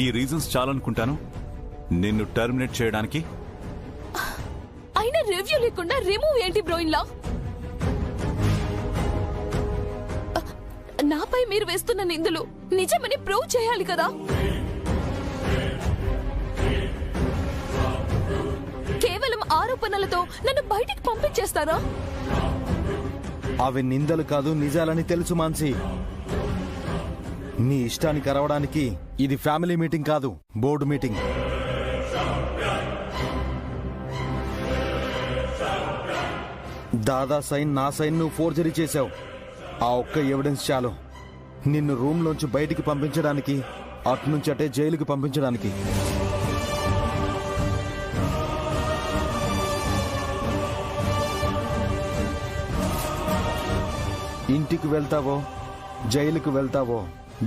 ఈ రీజన్స్ చాలనుకుంటాను నిన్ను టర్మినేట్ చేయడానికి. అయినా రివ్యూ లేకుండా రిమూవ్ ఏంటి బ్రో ఇలా? నాపై మీరు వేస్తున్న నిందలు నిజమని ప్రూవ్ చేయాలి కదా. కేవలం ఆరోపణలతో నన్ను బయటికి పంపించేస్తారా? అవి నిందలు కాదు, నిజాలని తెలుసు మాన్సి. నీ ఇష్టానికి అరవడానికి ఇది ఫ్యామిలీ మీటింగ్ కాదు, బోర్డు మీటింగ్. దాదా సైన్, నా సైన్ నువ్వు ఫోర్జరీ చేశావు. ఆ ఒక్క ఎవిడెన్స్ చాలు నిన్ను రూమ్ లోంచి బయటికి పంపించడానికి, అట్నుంచి అటే జైలుకి పంపించడానికి. ఇంటికి వెళ్తావో జైలుకి వెళ్తావో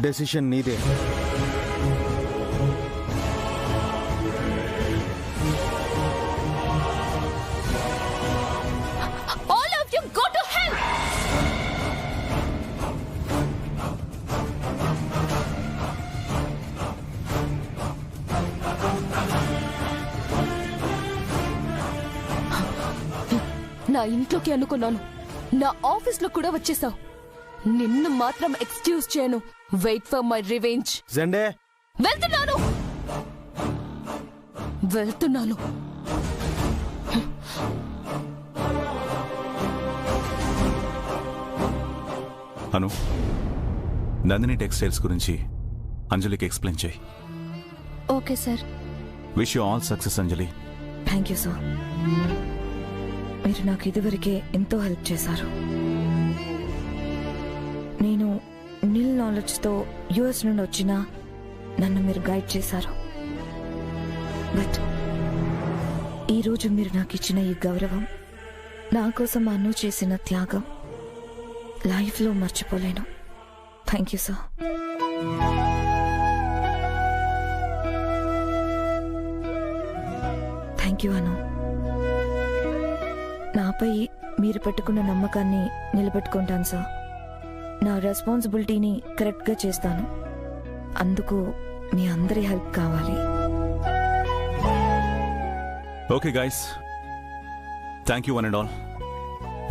డెసిషన్ నీదే. All of you go to hell! నా ఇంట్లోకి అనుకున్నాను, నా ఆఫీస్ లో కూడా వచ్చేసావు. నిన్ను మాత్రం ఎక్స్క్యూజ్ చేయను. Wait for my revenge. Jende, వెళ్తున్నాను. అను, నందిని టెక్స్టైల్స్ గురించి అంజలికి ఎక్స్ప్లెయిన్ చేయి. Okay sir. Wish you all success Anjali. Thank you sir. మీరు నాకు ఇదివరకే ఎంతో హెల్ప్ చేశారు. నేను నిల్ నాలెడ్జ్తో యుఎస్ నుండి వచ్చినా నన్ను మీరు గైడ్ చేశారు. బట్ ఈరోజు మీరు నాకు ఇచ్చిన ఈ గౌరవం, నా కోసం అను చేసిన త్యాగం లైఫ్లో మర్చిపోలేను. Thank you sir. Thank you Anu. నాపై మీరు పెట్టుకున్న నమ్మకాన్ని నిలబెట్టుకుంటాను సార్. నా రెస్పాన్సిబిలిటీని కరెక్ట్గా చేస్తాను. అందుకు మీ అందరి హెల్ప్ కావాలి. Okay guys, thank you one and all.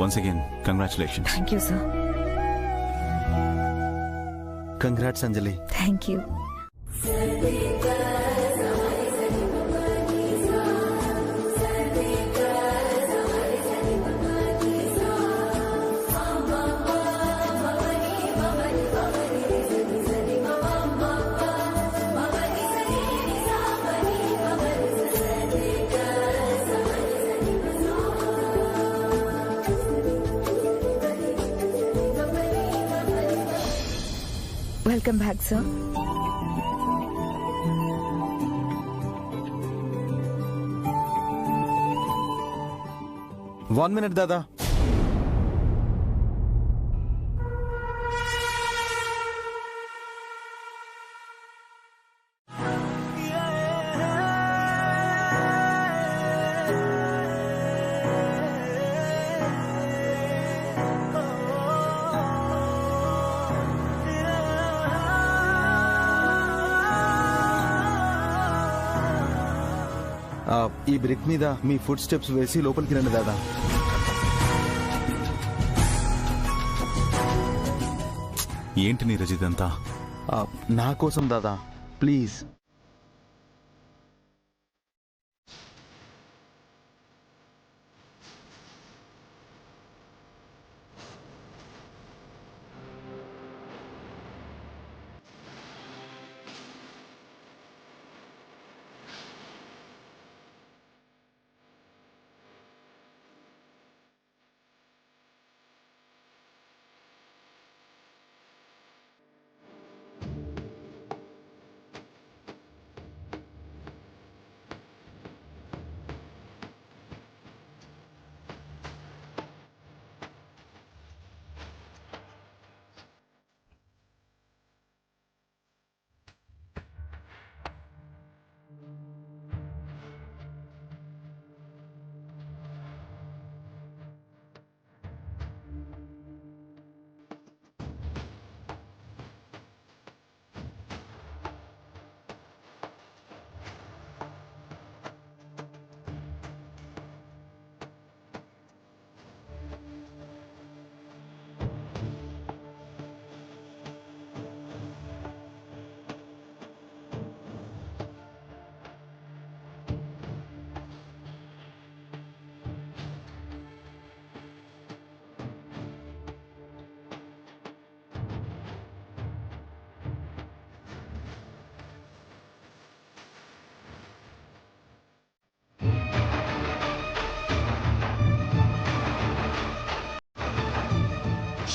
Once again congratulations. Thank you sir. Congrats Anjali. Thank you. Welcome back sir. One minute దాదా. ఈ బ్రిక్ మీద మీ ఫుడ్ స్టెప్స్ వేసి లోపలికి రండి దాదా. ఏంటి నీరజ్ ఇదంతా? నా కోసం దాదా, ప్లీజ్.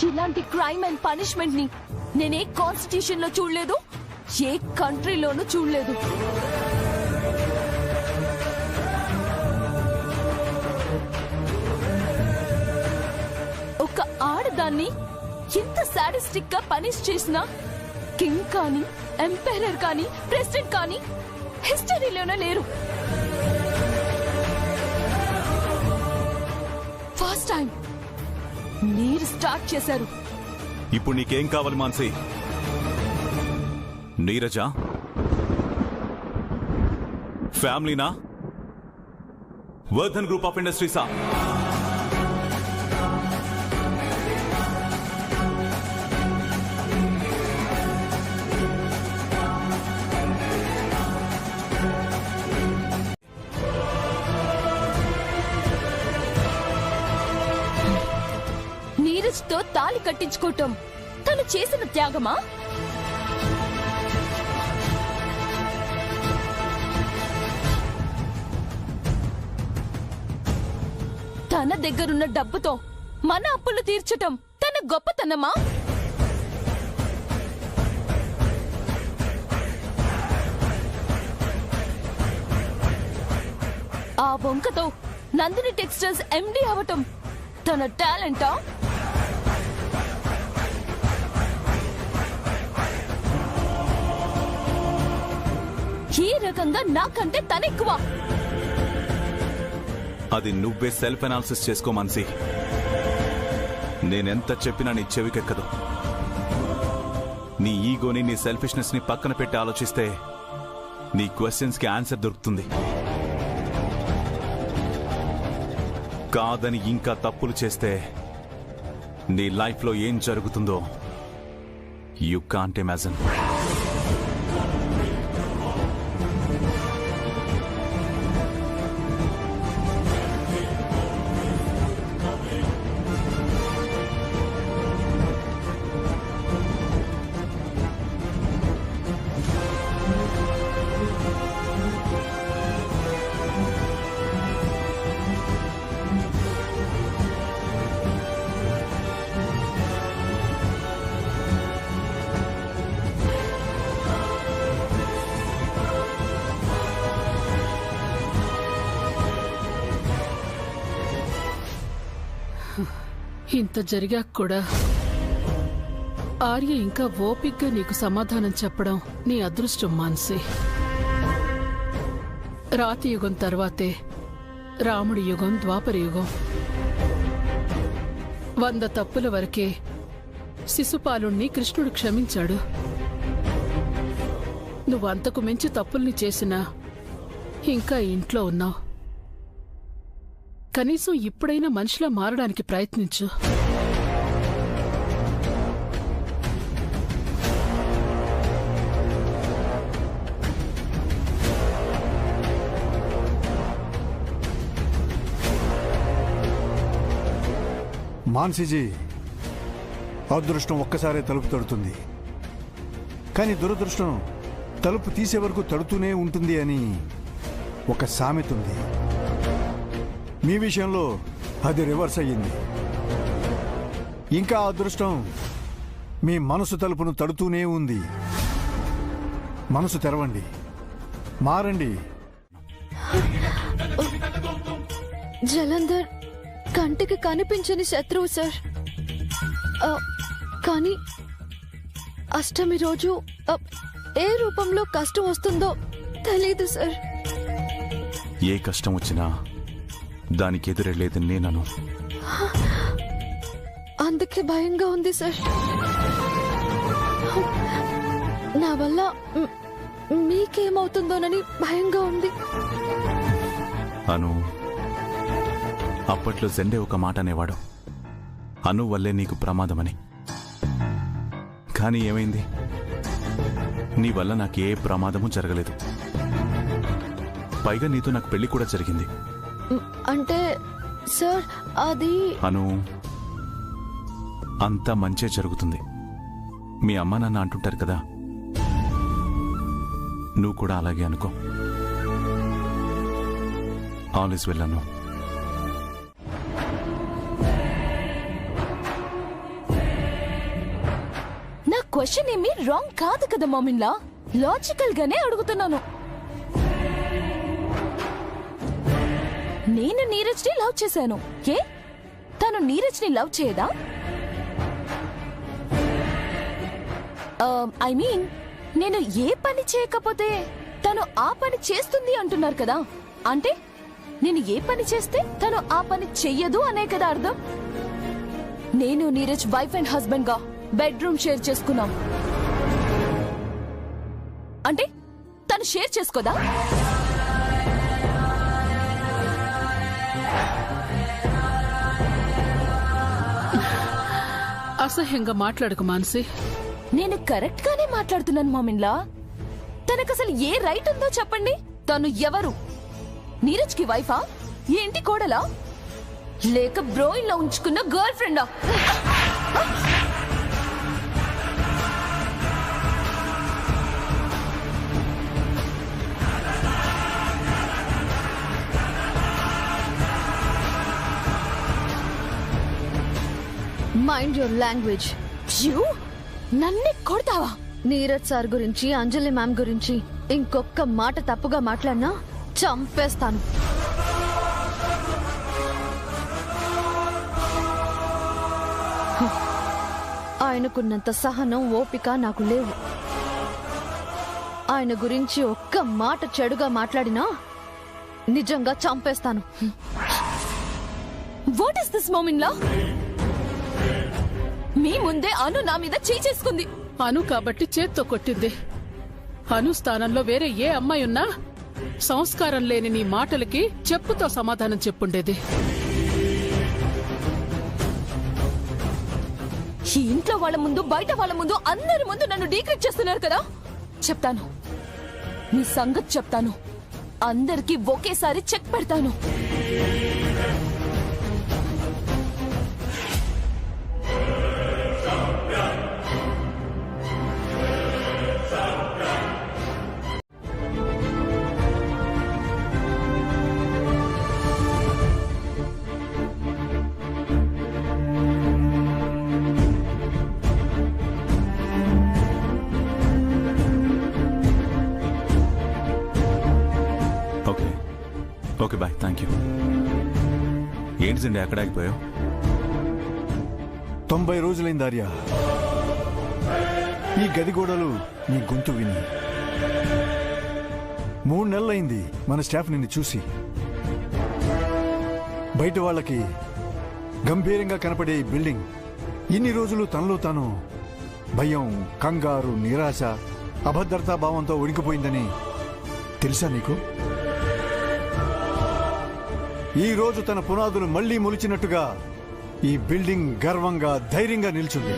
ఇలాంటి క్రైమ్ అండ్ పనిష్మెంట్ ని నేనే కాన్స్టిట్యూషన్ లో చూడలేదు, ఏ కంట్రీలోనూ చూడలేదు. ఒక ఆడదాన్ని ఎంత సాడిస్టిక్ గా పనిష్ చేసినా కింగ్ కానీ, ఎంపైరర్ కానీ, ప్రెసిడెంట్ కానీ హిస్టరీలోనే లేరు. ఫస్ట్ టైం మీరు స్టార్ట్ చేశారు. ఇప్పుడు నీకేం కావాలి మాన్సి? నీరజా? ఫ్యామిలీనా? వర్ధన్ గ్రూప్ ఆఫ్ ఇండస్ట్రీసా? నీరజ్ తో తాళి కట్టించుకోవటం తను చేసిన త్యాగమా? తన దగ్గరున్న డబ్బుతో మన అప్పులు తీర్చటం తన గొప్పతనమా? ఆ వంకతో నందిని టెక్స్టైల్స్ ఎండి అవటం తన టాలెంటా? ఈ రకంగా నాకంటే తనెక్కువ. అది నువ్వే సెల్ఫ్ అనాలిసిస్ చేసుకో మాన్సి. నేనెంత చెప్పినా నీ చెవికెక్కదు. నీ ఈగోని, నీ సెల్ఫిష్నెస్ ని పక్కన పెట్టి ఆలోచిస్తే నీ క్వశ్చన్స్ కి ఆన్సర్ దొరుకుతుంది. కాదని ఇంకా తప్పులు చేస్తే నీ లైఫ్ లో ఏం జరుగుతుందో యు కాంట్ ఇమాజిన్. ఇంత జరిగాక కూడా ఆర్య ఇంకా ఓపిగ్గా నీకు సమాధానం చెప్పడం నీ అదృష్టం మాన్సి. రాతి యుగం తర్వాతే రాముడి యుగం, ద్వాపర యుగం. 100 తప్పుల వరకే శిశుపాలుణ్ణి కృష్ణుడు క్షమించాడు. నువ్వు అంతకు మించి తప్పుల్ని చేసినా ఇంకా ఇంట్లో ఉన్నావు. కనీసం ఇప్పుడైనా మనిషిలా మారడానికి ప్రయత్నించు. మాన్సీజీ, అదృష్టం ఒక్కసారే తలుపు తడుతుంది, కానీ దురదృష్టం తలుపు తీసే వరకు తడుతూనే ఉంటుంది అని ఒక సామెత ఉంది. మీ విషయంలో అది రివర్స్ అయ్యింది. ఇంకా అదృష్టం మీ మనసు తలుపును తడుతూనే ఉంది. మనసు తెరవండి, మారండి. జలంధర్ కంటికి కనిపించని శత్రువు సార్. కానీ అష్టమి రోజు ఏ రూపంలో కష్టం వస్తుందో తెలీదు సార్. ఏ కష్టం వచ్చినా దానికి ఎదురెళ్లేది నేనను. అందుకే భయంగా ఉంది సార్. నా వల్ల మీకేమవుతుందోనని భయంగా ఉంది. అను, అప్పట్లో జెండే ఒక మాట అనేవాడు, అను వల్లే నీకు ప్రమాదమని. కానీ ఏమైంది? నీ వల్ల నాకు ఏ ప్రమాదము జరగలేదు. పైగా నీతో నాకు పెళ్లి కూడా జరిగింది. అంటే సార్ అది అను, అంతా మంచే జరుగుతుంది. మీ అమ్మ నాన్న అంటుంటారు కదా, నువ్వు కూడా అలాగే అనుకో. All is well Anu. Question ఏమీ రాంగ్ కాదు కదా మామిన్లా, లాజికల్ గానే అడుగుతున్నాను. నేను నీరజ్ ని లవ్ చేశాను, ఏ తను నీరజ్ ని లవ్ చేయదా? ఐ మీన్ నేను ఏ పని చేయకపోతే తను ఆ పని చేస్తుంది అంటున్నారు కదా, అంటే నేను ఏ పని చేస్తే తను ఆ పని చెయ్యదు అనే కదా అర్థం. నేను నీరజ్ వైఫ్ అండ్ హస్బెండ్ గా బెడ్రూమ్ షేర్ చేసుకున్నాం అంటే తను షేర్ చేసుకోదా? అసహ్యంగా మాట్లాడకు మానసి. నేను కరెక్ట్ గానే మాట్లాడుతున్నాను మామిన్లా. తనకు అసలు ఏ రైట్ ఉందో చెప్పండి. తను ఎవరు? నీరజ్ కి వైఫా, ఈ ఇంటి కోడలా, లేక బ్రోయిన్ లో ఉంచుకున్న గర్ల్ ఫ్రెండా? Mind your language. నన్నే కొడతావా? నీరజ్ సార్ గురించి, అంజలి మ్యామ్ గురించి ఇంకొక్క మాట తప్పుగా మాట్లాడినా చంపేస్తాను. ఆయనకున్నంత సహనం, ఓపిక నాకు లేవు. ఆయన గురించి ఒక్క మాట చెడుగా మాట్లాడినా నిజంగా చంపేస్తాను. వాట్ ఇస్ దిస్ మామిన్లా? మీ ముందే అను నా మీద చేసుకుంది. అను కాబట్టి చేత్తో కొట్టింది. అను స్థానంలో వేరే ఏ అమ్మాయి ఉన్నా సంస్కారం లేని నీ మాటలకి చెప్పుతో సమాధానం చెప్పుండేది. ఈ ఇంట్లో వాళ్ళ ముందు, బయట వాళ్ళ ముందు, అందరి ముందు నన్ను డీక్రెట్ చేస్తున్నారు కదా. చెప్తాను, మీ సంగతి చెప్తాను. అందరికీ ఒకేసారి చెక్ పెడతాను. Okay bye, thank you. ఏంటి సండే ఎక్కడ ఆగిపోయావు? 90 రోజులైంది ఆర్య ఈ గది గోడలు నీ గొంతు విని. 3 నెలలైంది మన స్టాఫ్ నిన్ను చూసి. బయట వాళ్ళకి గంభీరంగా కనపడే ఈ బిల్డింగ్ ఇన్ని రోజులు తనలో తాను భయం, కంగారు, నిరాశ, అభద్రతా భావంతో ఉడికిపోయిందని తెలుసా నీకు? ఈ రోజు తన పునాదులు మళ్లీ మొలిచినట్టుగా ఈ బిల్డింగ్ గర్వంగా, ధైర్యంగా నిల్చుంది.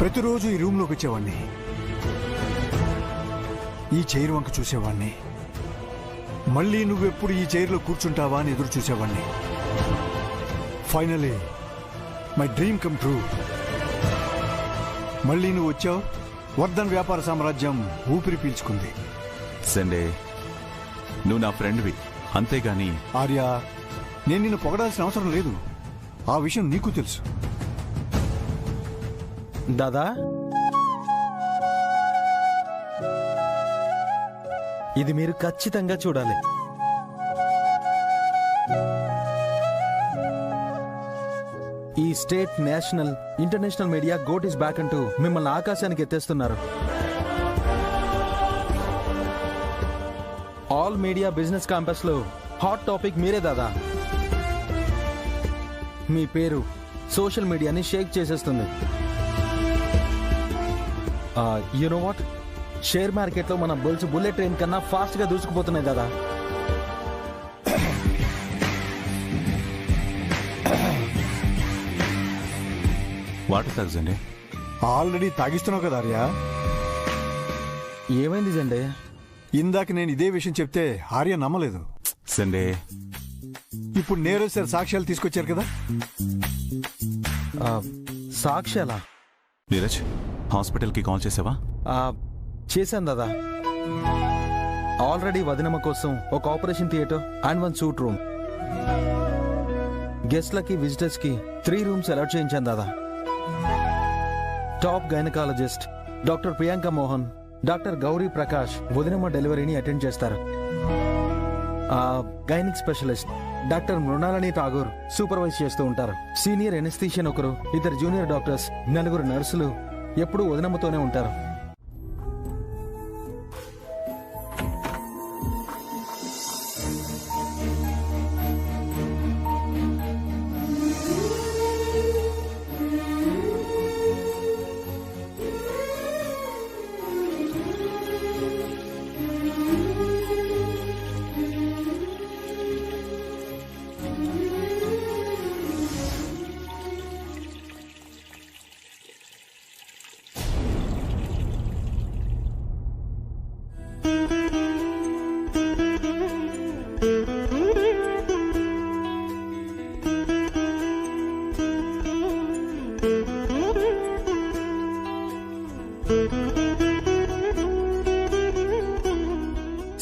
ప్రతిరోజు ఈ రూమ్లోకి వచ్చేవాణ్ణి, ఈ చైర్ వంక చూసేవాణ్ణి. మళ్ళీ నువ్వెప్పుడు ఈ చైర్లో కూర్చుంటావా అని ఎదురు చూసేవాణ్ణి. Finally my dream come true. మళ్ళీ నువ్వు వచ్చావు. వర్ధన్ వ్యాపార సామ్రాజ్యం ఊపిరి పీల్చుకుంది. సండే, నువ్వు నా ఫ్రెండ్వి, అంతేగాని. ఆర్య, నేను నిన్ను పొగడాల్సిన అవసరం లేదు. ఆ విషయం నీకు తెలుసు. దాదా, ఇది మీరు ఖచ్చితంగా చూడాలి. ఈ state, national, international media GOAT is back అంటూ మిమ్మల్ని ఆకాశానికి ఎత్తేస్తున్నారు. ఆల్ మీడియా బిజినెస్ క్యాంపస్ లో హాట్ టాపిక్ మీరే దాదా. మీ పేరు సోషల్ మీడియాని షేక్ చేసేస్తుంది. You know what, share market లో మన బుల్స్ బుల్లెట్ ట్రైన్ కన్నా ఫాస్ట్ గా దూసుకుపోతున్నాయి దాదా. వాటర్ తాగండి. ఆల్రెడీ తాగిస్తున్నావు కదా ఆర్య. ఏమైంది జండే? ఇందాక నేను ఇదే విషయం చెప్తే ఆర్య నమ్మలేదు. సండే, ఇప్పుడు నేరు సార్ సాక్ష్యాలు తీసుకొచ్చారు కదా. సాక్ష్యాలా? నీరజ్, హాస్పిటల్కి కాల్ చేసావా? చేశాను దాదా. ఆల్రెడీ వదినమ్మ కోసం ఒక operation theatre and 1 suite room, గెస్ట్లకి, విజిటర్స్ కి 3 రూమ్స్ అలాట్ చేయించాను దాదా. Top gynaecologist doctor Priyanka Mohan, doctor Gauri Prakash వదినమ్మ డెలివరీని అటెండ్ చేస్తారు. Gynaec specialist doctor Mrinalini Tagore supervise చేస్తూ ఉంటారు. సీనియర్ ఎనెస్థీషియన్ ఒకరు, 2 జూనియర్ డాక్టర్స్, 4 నర్సులు ఎప్పుడూ వదినమ్మతోనే ఉంటారు.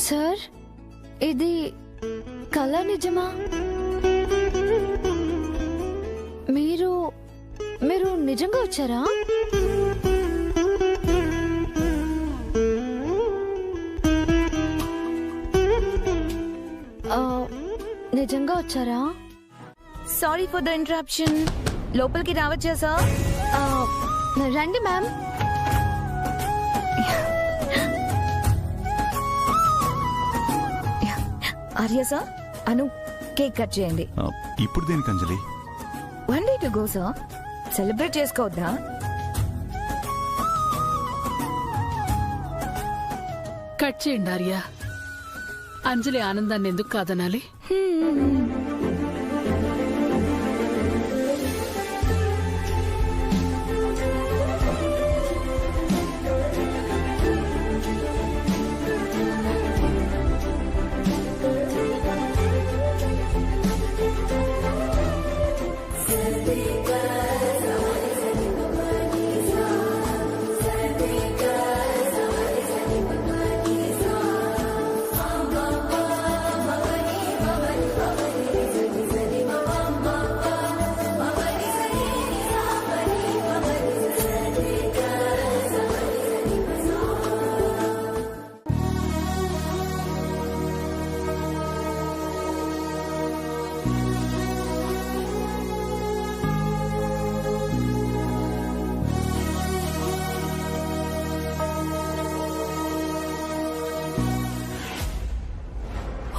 సార్, ఇది కళ నిజమా? మీరు మీరు నిజంగా వచ్చారా? నిజంగా వచ్చారా? Sorry for the interruption. లోపలికి రావచ్చా సార్? రండి ma'am. Arya sir, Anu cake cut చేయండి. ఇప్పుడు దేనికి Anjali? 1 day to go sir. Celebrate చేసుకోవద్దా? కట్ చేయండి ఆర్య. అంజలి ఆనందాన్ని ఎందుకు కాదనాలి?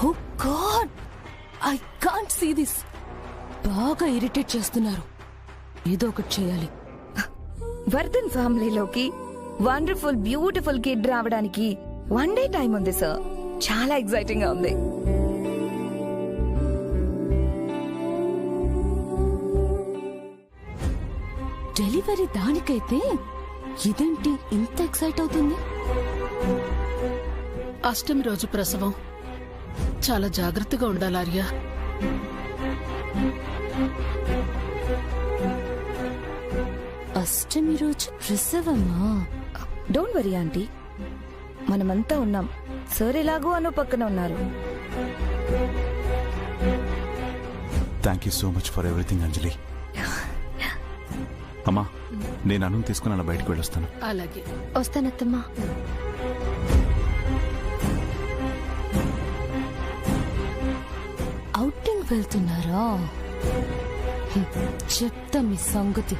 Oh God, I can't see this. బాగా ఇరిటేట్ చేస్తున్నారు. ఏదో ఒకటి చేయాలి. వర్ధన్ ఫ్యామిలీలోకి వండర్ఫుల్ బ్యూటిఫుల్ కిడ్ రావడానికి 1 డే టైం ఉంది సార్. చాలా ఎక్సైటింగ్ గా ఉంది. డెలివరీ దానికైతే ఇదేంటి ఇంత ఎక్సైట్ అవుతుంది? అష్టమి రోజు ప్రసవం. చాలా జాగ్రత్తగా ఉండాలి ఆర్య. అష్టమి రోజు ప్రసవమా? డోంట్ వరీ ఆంటీ, మనమంతా ఉన్నాం. సార్ ఎలాగో అను పక్కన ఉన్నారు. Thank you so much for everything Anjali. అమ్మా, నేను అను తీసుకుని అలా బయటకు వెళ్ళొస్తాను. అలాగే. వస్తానత్తమ్మా. అవుటింగ్ వెళ్తున్నారా? చెప్తా మీ సంగతి.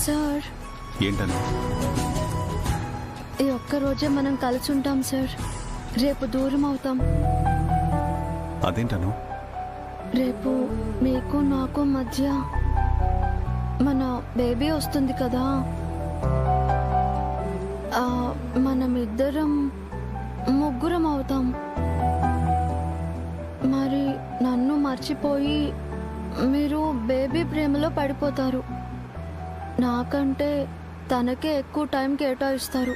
సార్, ఏంటని? ఈ ఒక్క రోజే మనం కలిసి ఉంటాం సార్. రేపు దూరం అవుతాం. అదేంటను? రేపు మీకు నాకు మధ్య మన బేబీ వస్తుంది కదా. మనమిద్దరం ముగ్గురం అవుతాం. మరి నన్ను మర్చిపోయి మీరు బేబీ ప్రేమలో పడిపోతారు. నాకంటే తనకే ఎక్కువ టైం కేటాయిస్తారు.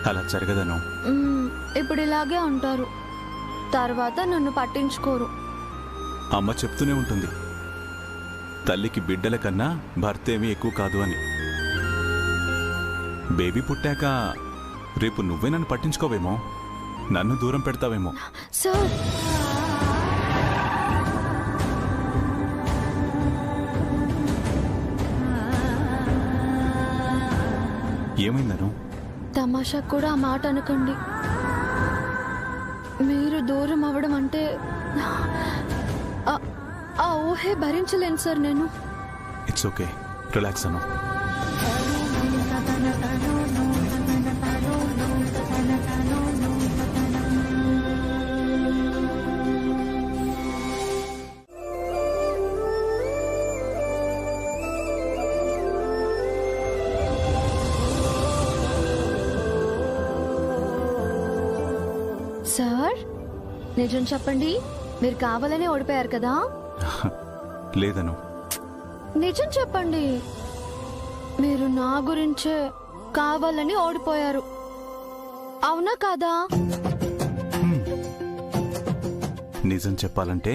అలా జరగదను. ఇప్పుడు ఇలాగే అంటారు, తర్వాత నన్ను పట్టించుకోరు. అమ్మ చెప్తూనే ఉంటుంది, తల్లికి బిడ్డల కన్నా భర్త ఏమీ ఎక్కువ కాదు అని. బేబీ పుట్టాక రేపు నువ్వే నన్ను పట్టించుకోవేమో, నన్ను దూరం పెడతావేమో. సార్, ఏమైందను? తమాషా కూడా ఆ మాట అనకండి. మీరు దూరం అవ్వడం అంటే ఆ ఊహే భరించలేను సార్ నేను. It's okay, relax Anu. Sir, నిజం చెప్పండి, మీరు కావాలనే ఓడిపోయారు కదా? లేదను. నిజం చెప్పండి, మీరు నా గురించే కావాలని ఓడిపోయారు, అవునా కాదా? నిజం చెప్పాలంటే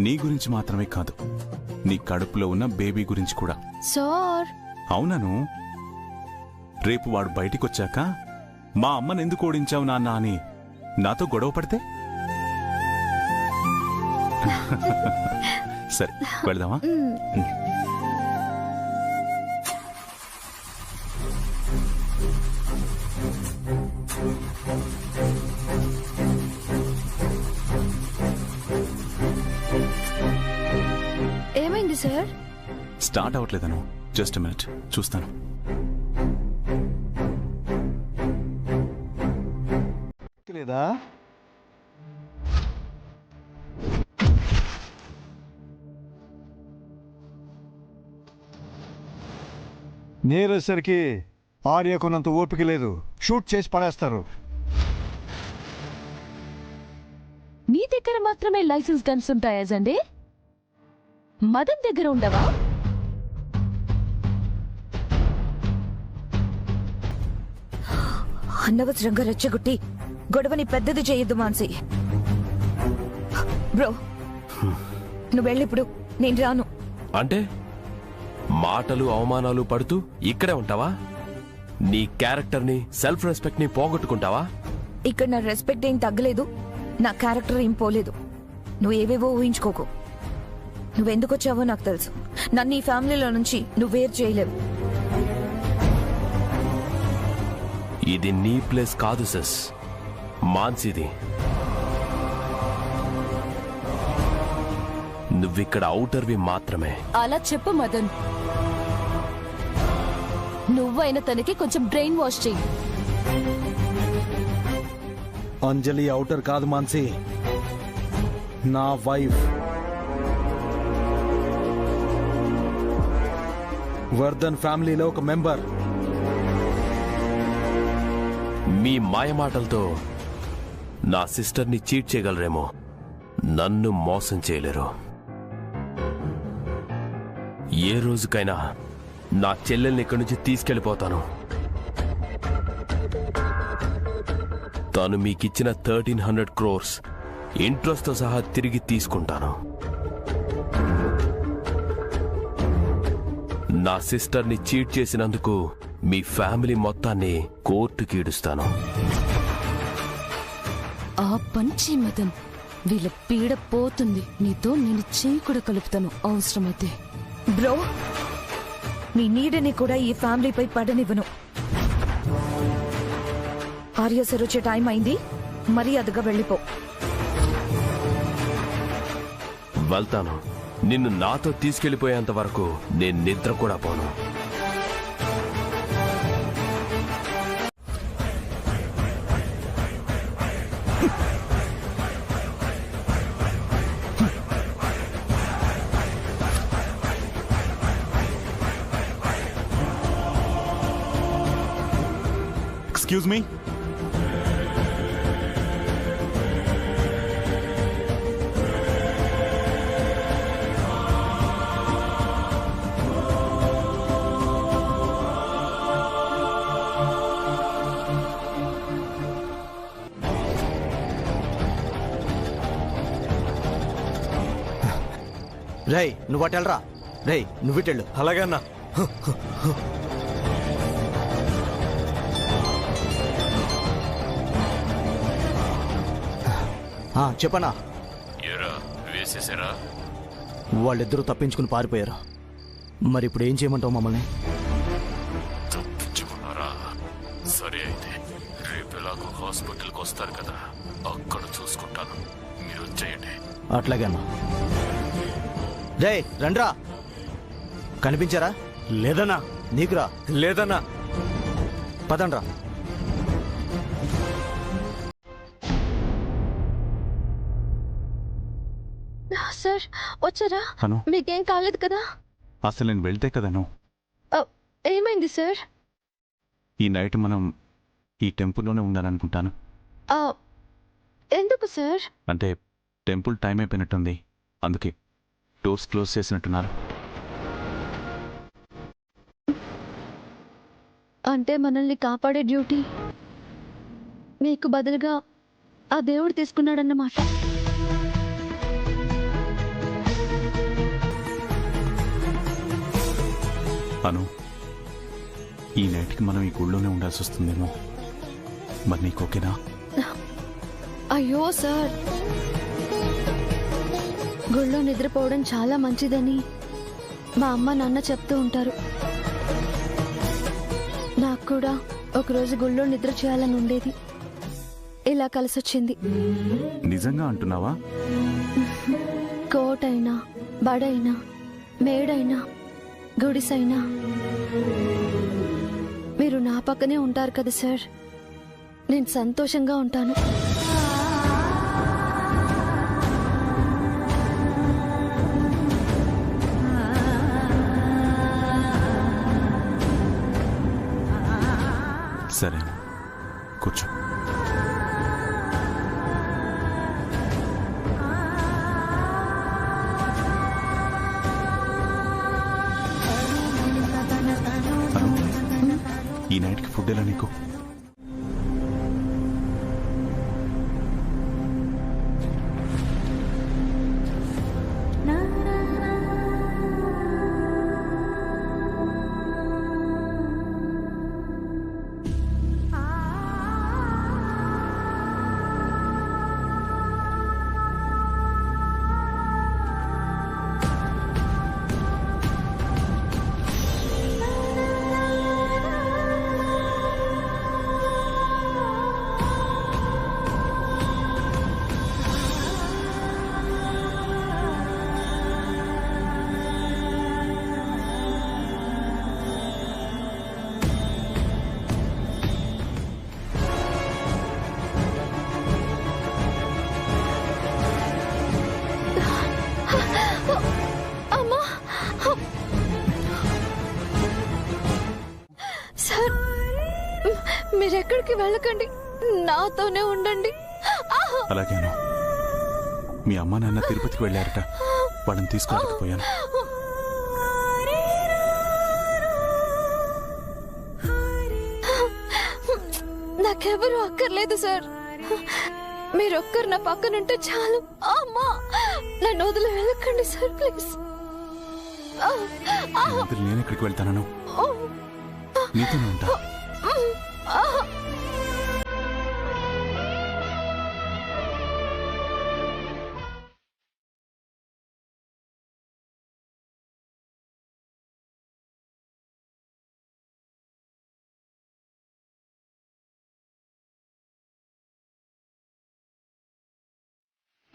నీ గురించి మాత్రమే కాదు, నీ కడుపులో ఉన్న బేబీ గురించి కూడా. సార్, అవునను. రేపు వాడు బయటికొచ్చాక మా అమ్మని ఎందుకు ఓడించావు నాన్న అని నాతో గొడవ పడితే? సరే, వెళదామా? ఏమైంది సార్? స్టార్ట్ అవ్వట్లేదను. జస్ట్ మినిట్, చూస్తాను. లేదా నేరేసరికి ఆర్యకున్నంత ఓపిక లేదు, షూట్ చేసి పడేస్తారు. మీ దగ్గర మాత్రమే లైసెన్స్ గన్స్ ఉంటాయా జండే? మదన్ దగ్గర ఉండవా? అనవసరంగా రెచ్చగొట్టి గొడవని పెద్దది చేయొద్దు మాన్సి. బ్రో, నువ్వు వెళ్ళిప్పుడు, నేను రాను. అంటే మాటలు అవమానాలు పడుతూ ఇక్కడే ఉంటావా? నీ క్యారెక్టర్ని, సెల్ఫ్ రెస్పెక్ట్ ని పోగొట్టుకుంటావా? ఇక్కడ నా రెస్పెక్ట్ ఏం తగ్గలేదు, నా క్యారెక్టర్ ఏం పోలేదు. నువ్వు ఏవేవో ఊహించుకోకు. నువ్వెందుకు వచ్చావో నాకు తెలుసు. నన్ను ఈ ఫ్యామిలీలో నుంచి నువ్వు వేరు చేయలేవు. ఇది నీ ప్లేస్ కాదు సిస్, మాన్సిది. నువ్విక్కడ ఔటర్వి మాత్రమే. అలా చెప్పు మదన్. నువ్వైన తనకి కొంచెం బ్రెయిన్ వాష్ చెయ్యి. అంజలి ఔటర్ కాదు మాన్సి, నా వైఫ్. వర్ధన్ ఫ్యామిలీలో ఒక మెంబర్. మీ మాయమాటలతో నా సిస్టర్ని చీట్ చేయగలరేమో, నన్ను మోసం చేయలేరు. ఏ రోజుకైనా నా చెల్లెల్ని ఇక్కడి నుంచి తీసుకెళ్లిపోతాను. తాను మీకిచ్చిన 1300 crores ఇంట్రెస్ట్తో సహా తిరిగి తీసుకుంటాను. నా సిస్టర్ని చీట్ చేసినందుకు మీ ఫ్యామిలీ మొత్తాన్ని కోర్టుకి ఈడుస్తాను. ఆ పంచి మదన్, వీళ్ళ పీడ పోతుంది. నీతో నేను చేయి కూడా కలుపుతాను అవసరమైతే. బ్రో, నీ నీడని కూడా ఈ ఫ్యామిలీపై పడనివ్వను. ఆర్య సార్ వచ్చే టైం అయింది, మర్యాదగా వెళ్ళిపో. వెళ్తాను. నిన్ను నాతో తీసుకెళ్లిపోయేంత వరకు నేను నిద్ర కూడా పోను. Excuse me. రేయ్ నువ్వు అటెళ్ళరా. రేయ్ నువ్వు ఇటెళ్ళు. అలాగే అన్నా. చెప్పనా? వేసేసారా? వాళ్ళిద్దరూ తప్పించుకుని పారిపోయారు. మరి ఇప్పుడు ఏం చేయమంటావు మమ్మల్ని? తప్పించుకున్నారా? సరే అయితే రేపు ఎలాగో హాస్పిటల్కి వస్తారు కదా, అక్కడ చూసుకుంటాను. మీరు వచ్చేయండి. అట్లాగే అన్నా. రేయ్ రండ్రా. కనిపించారా? లేదన్నా. నీకురా? లేదన్నా. పదండ్రా. సార్ వచ్చారా? అను మీకేం కాలేదు కదా? అసలు నేను వెళ్తే కదను. ఏమైంది సార్? ఈ నైట్ మనం ఈ టెంపుల్లోనే ఉండాలనుకుంటాను. ఎందుకు సార్? అంటే టెంపుల్ టైం అయిపోయినట్టుంది, అందుకే డోర్స్ క్లోజ్ చేసినట్టున్నారు. అంటే మనల్ని కాపాడే డ్యూటీ మీకు బదులుగా ఆ దేవుడు తీసుకున్నాడన్నమాట. అను, ఈ నైట్కి మనం ఈ గుళ్ళోనే ఉండాల్సి వస్తుందేమో. మరి నీకు ఓకేనా? అయ్యో సార్, గుళ్ళో నిద్రపోవడం చాలా మంచిదని మా అమ్మ నాన్న చెప్తూ ఉంటారు. నాకు కూడా ఒకరోజు గుళ్ళో నిద్ర చేయాలని ఉండేది. ఇలా కలిసొచ్చింది. నిజంగా అంటున్నావా? కోటైనా, బడైనా, మేడైనా, గుడిసైనా మీరు నా పక్కనే ఉంటారు కదా సార్. నేను సంతోషంగా ఉంటాను. సరే కూర్చో. ఈ నైట్కి ఫుడ్ ఎలా నీకు? సార్ మీరెక్కడికి వెళ్ళకండి, నాతోనే ఉండండి. అలాగేను. మీ అమ్మా నాన్న తిరుపతికి వెళ్ళారట, వాళ్ళని తీసుకోలేకపోయాను. నాకెవరూ అక్కర్లేదు సార్. మీరొక్కరు నా పక్కనుంటే చాలు. అమ్మా నన్ను వదిలి వెళ్ళకండి సార్, ప్లీజ్. నేను ఎక్కడికి వెళ్తాను? నీతోనే ఉంటా.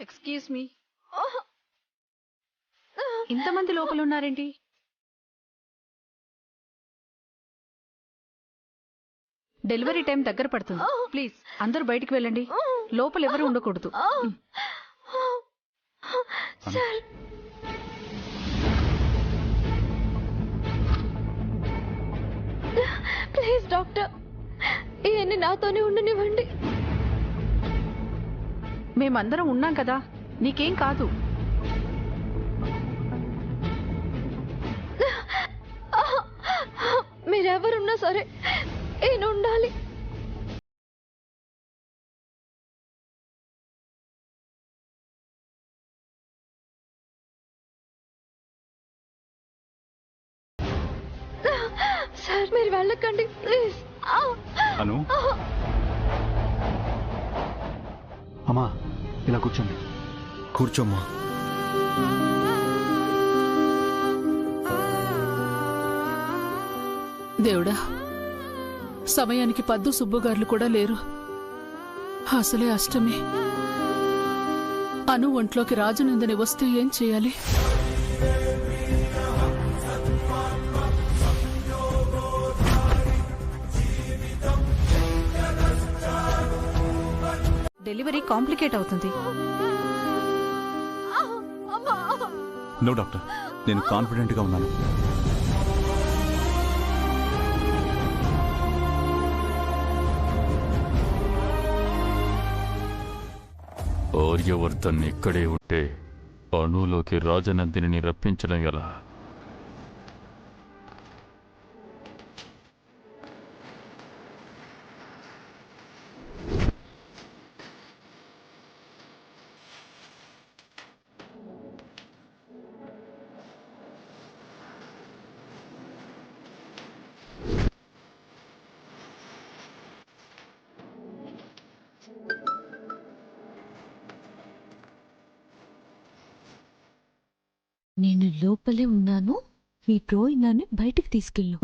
ఎక్స్క్యూజ్ మీ, ఇంతమంది లోపల ఉన్నారేంటి? డెలివరీ టైం దగ్గర పడుతుంది, ప్లీజ్ అందరూ బయటికి వెళ్ళండి. లోపల ఎవరు ఉండకూడదు. సార్ ప్లీజ్ డాక్టర్, ఇవన్నీ నాతోనే ఉండనివ్వండి. మేమందరం ఉన్నాం కదా, నీకేం కాదు. మీరెవరున్నా సరే నేను ఉండాలి. సార్ మీరు వెళ్ళకండి ప్లీజ్. అను అమ్మా ఇలా కూర్చోండి. కూర్చోమ్మా. దేవుడా, సమయానికి పద్దు సుబ్బుగారులు కూడా లేరు. అసలే అష్టమి. అను ఒంట్లోకి రాజనందని వస్తే ఏం చేయాలి? డెలివరీ కాంప్లికేట్ అవుతుంది. నో డాక్టర్, నేను కాన్ఫిడెంట్ గా ఉన్నాను. ఆర్యవర్ధన్ ఇక్కడే ఉంటే అణులోకి రాజనందిని రప్పించడం ఎలా? నేను లోపలే ఉన్నాను, మీ నన్ను బయటికి తీసుకెళ్ళు.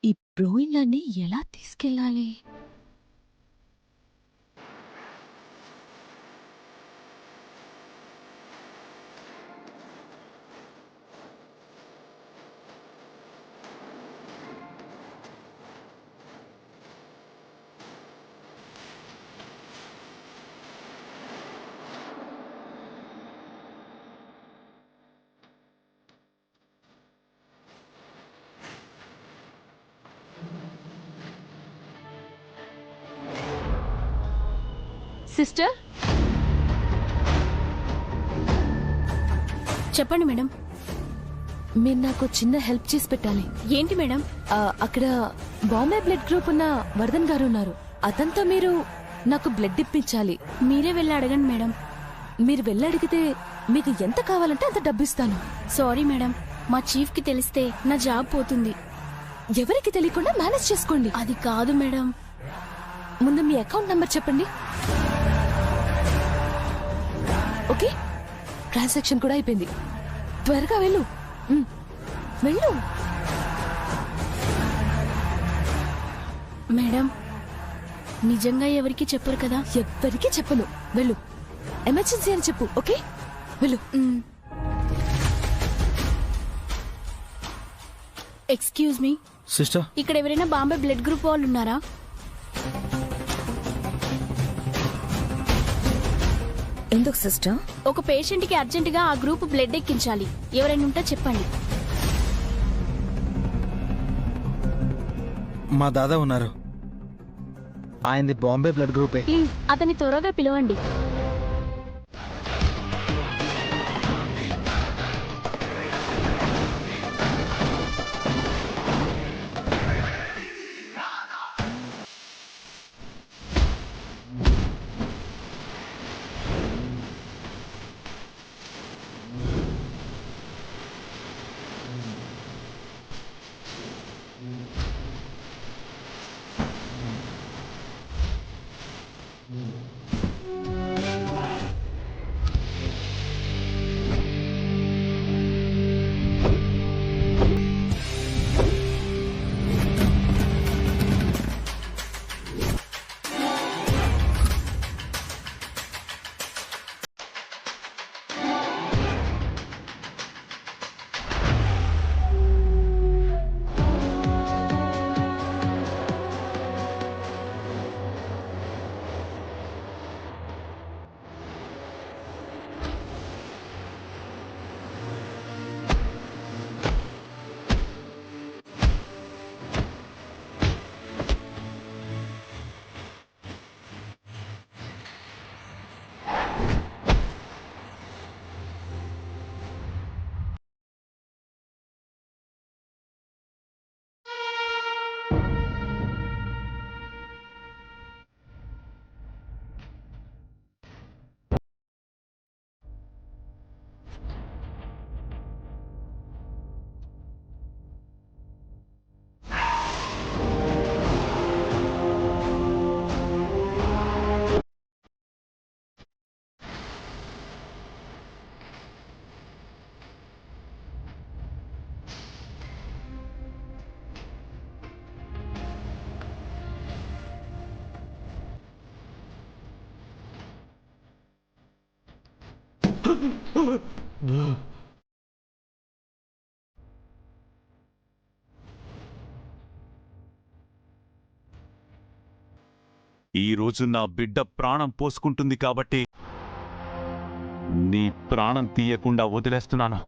ఈ బ్రోయిన్లని ఎలా తీసుకెళ్ళాలి? సిస్టర్, చెప్పండి మేడం. మీరు నాకు చిన్న హెల్ప్ చేసి పెట్టాలి. ఏంటి మేడం? అక్కడ బాంబే బ్లడ్ గ్రూప్ ఉన్న వర్ధన్ గారు ఉన్నారు. అతనితో మీరు నాకు బ్లడ్ ఇప్పించాలి. మీరే వెళ్ళి అడగండి మేడం. మీరు వెళ్ళడిగితే మీకు ఎంత కావాలంటే అంత డబ్బు ఇస్తాను. సారీ మేడం, మా చీఫ్ కి తెలిస్తే నా జాబ్ పోతుంది. ఎవరికి తెలియకుండా మేనేజ్ చేసుకోండి. అది కాదు మేడం. ముందు మీ అకౌంట్ నంబర్ చెప్పండి. ఓకే, ట్రాన్సాక్షన్ కూడా అయిపోయింది. త్వరగా వెళ్ళు. వెళ్ళు. మేడం, నిజంగా ఎవరికి చెప్పరు కదా? ఎవ్వరికి చెప్పను. వెళ్ళు. ఎమర్జెన్సీ అని చెప్పు. ఓకే, వెళ్ళు. ఎక్స్క్యూజ్ మీ సిస్టర్, ఇక్కడ ఎవరైనా బాంబే బ్లడ్ గ్రూప్ వాళ్ళు ఉన్నారా? ఎందుకు సిస్టర్? ఒక పేషెంట్ కి అర్జెంట్ గా ఆ గ్రూప్ బ్లడ్ ఎక్కించాలి. ఎవరైనా ఉంటే చెప్పండి. మా దాదా ఉన్నారు. ఆయనది బాంబే బ్లడ్ గ్రూపే. ప్లీజ్ అతన్ని త్వరగా పిలవండి. ఈ రోజు నా బిడ్డ ప్రాణం పోసుకుంటుంది కాబట్టి నీ ప్రాణం తీయకుండా వదిలేస్తున్నాను.